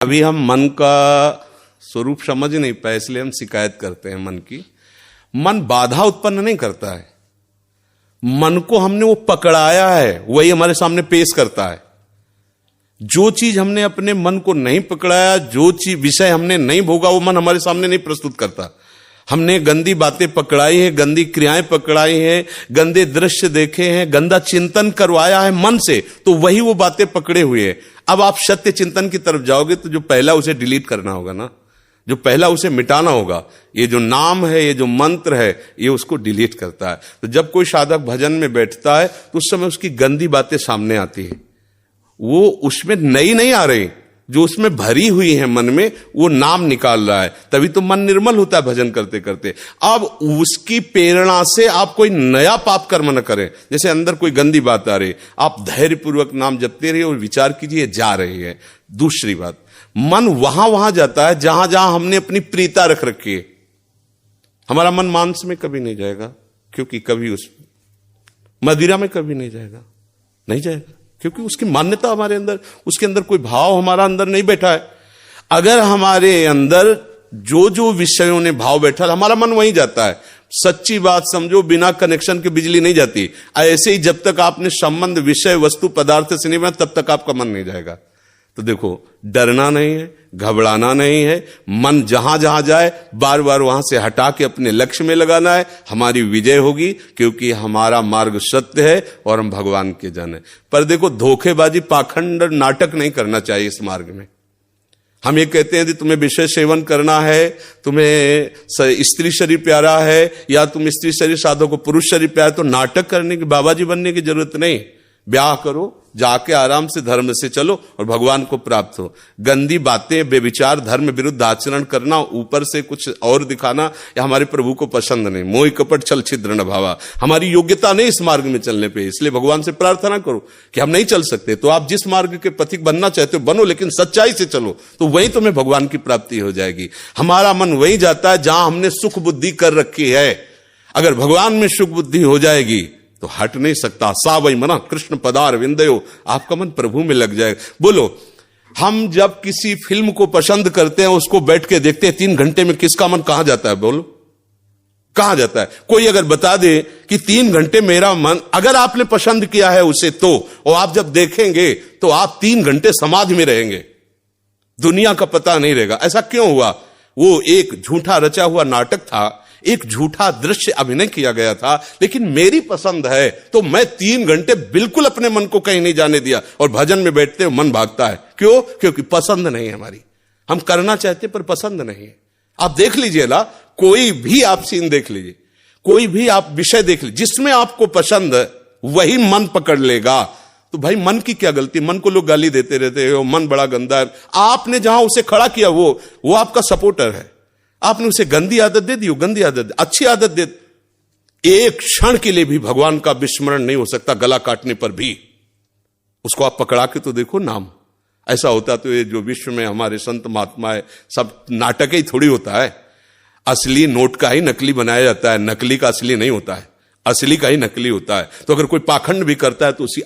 अभी हम मन का स्वरूप समझ नहीं पाए, इसलिए हम शिकायत करते हैं मन की। मन बाधा उत्पन्न नहीं करता है, मन को हमने वो पकड़ाया है, वही हमारे सामने पेश करता है। जो चीज हमने अपने मन को नहीं पकड़ाया, जो चीज विषय हमने नहीं भोगा, वो मन हमारे सामने नहीं प्रस्तुत करता। हमने गंदी बातें पकड़ाई है, गंदी क्रियाएं पकड़ाई हैं, गंदे दृश्य देखे हैं, गंदा चिंतन करवाया है मन से, तो वही वो बातें पकड़े हुए हैं। अब आप सत्य चिंतन की तरफ जाओगे तो जो पहला उसे डिलीट करना होगा ना, जो पहला उसे मिटाना होगा। ये जो नाम है, ये जो मंत्र है, ये उसको डिलीट करता है। तो जब कोई साधक भजन में बैठता है तो उस समय उसकी गंदी बातें सामने आती है, वो उसमें नई नहीं आ रही, जो उसमें भरी हुई है मन में, वो नाम निकाल रहा है। तभी तो मन निर्मल होता है भजन करते करते। अब उसकी प्रेरणा से आप कोई नया पाप कर्म न करें। जैसे अंदर कोई गंदी बात आ रही, आप धैर्यपूर्वक नाम जपते रहिए और विचार कीजिए जा रही है। दूसरी बात, मन वहां जाता है जहां जहां हमने अपनी प्रीता रख रखी है। हमारा मन मांस में कभी नहीं जाएगा, क्योंकि कभी उस मदिरा में कभी नहीं जाएगा, नहीं जाएगा, क्योंकि उसकी मान्यता हमारे अंदर, उसके अंदर कोई भाव हमारा अंदर नहीं बैठा है। अगर हमारे अंदर जो जो विषयों ने भाव बैठा, हमारा मन वहीं जाता है। सच्ची बात समझो, बिना कनेक्शन के बिजली नहीं जाती। ऐसे ही जब तक आपने संबंध विषय वस्तु पदार्थ से नहीं बना, तब तक आपका मन नहीं जाएगा। तो देखो, डरना नहीं है, घबराना नहीं है, मन जहां जहां जाए बार बार वहां से हटा के अपने लक्ष्य में लगाना है। हमारी विजय होगी, क्योंकि हमारा मार्ग सत्य है और हम भगवान के जन हैं। पर देखो, धोखेबाजी, पाखंड, नाटक नहीं करना चाहिए इस मार्ग में। हम ये कहते हैं कि तुम्हें विषय सेवन करना है, तुम्हें स्त्री शरीर प्यारा है, या तुम स्त्री शरीर साधो को पुरुष शरीर प्यारा, तो नाटक करने की, बाबाजी बनने की जरूरत नहीं। ब्याह करो, जाके आराम से धर्म से चलो और भगवान को प्राप्त हो। गंदी बातें, बेविचार, धर्म विरुद्ध आचरण करना, ऊपर से कुछ और दिखाना, या हमारे प्रभु को पसंद नहीं। मोह कपट छल छिद्र न भावा, हमारी योग्यता नहीं इस मार्ग में चलने पे। इसलिए भगवान से प्रार्थना करो कि हम नहीं चल सकते, तो आप जिस मार्ग के पथिक बनना चाहते हो बनो, लेकिन सच्चाई से चलो, तो वहीं तुम्हें भगवान की प्राप्ति हो जाएगी। हमारा मन वहीं जाता है जहां हमने सुख बुद्धि कर रखी है। अगर भगवान में सुख बुद्धि हो जाएगी तो हट नहीं सकता। सा वही मना कृष्ण पदार विंदयो, आपका मन प्रभु में लग जाएगा। बोलो, हम जब किसी फिल्म को पसंद करते हैं, उसको बैठ के देखते हैं, 3 घंटे में किसका मन कहां जाता है? बोलो, कहां जाता है? कोई अगर बता दे कि 3 घंटे मेरा मन, अगर आपने पसंद किया है उसे, तो और आप जब देखेंगे तो आप 3 घंटे समाधि में रहेंगे, दुनिया का पता नहीं रहेगा। ऐसा क्यों हुआ? वो एक झूठा रचा हुआ नाटक था, एक झूठा दृश्य अभिनय किया गया था। लेकिन मेरी पसंद है तो मैं 3 घंटे बिल्कुल अपने मन को कहीं नहीं जाने दिया, और भजन में बैठते हो मन भागता है। क्यों? क्योंकि पसंद नहीं है हमारी। हम करना चाहते पर पसंद नहीं है। आप देख लीजिए ना, कोई भी आप सीन देख लीजिए, कोई भी आप विषय देख लीजिए, जिसमें आपको पसंद है वही मन पकड़ लेगा। तो भाई, मन की क्या गलती? मन को लोग गाली देते रहते हो, मन बड़ा गंदा है। आपने जहां उसे खड़ा किया, वो आपका सपोर्टर है। आपने उसे गंदी आदत दे दी, गंदी आदत, अच्छी आदत दे। एक क्षण के लिए भी भगवान का विस्मरण नहीं हो सकता, गला काटने पर भी। उसको आप पकड़ा के तो देखो नाम। ऐसा होता तो ये जो विश्व में हमारे संत महात्मा है, सब नाटक ही थोड़ी होता है। असली नोट का ही नकली बनाया जाता है, नकली का असली नहीं होता है, असली का ही नकली होता है। तो अगर कोई पाखंड भी करता है तो उसी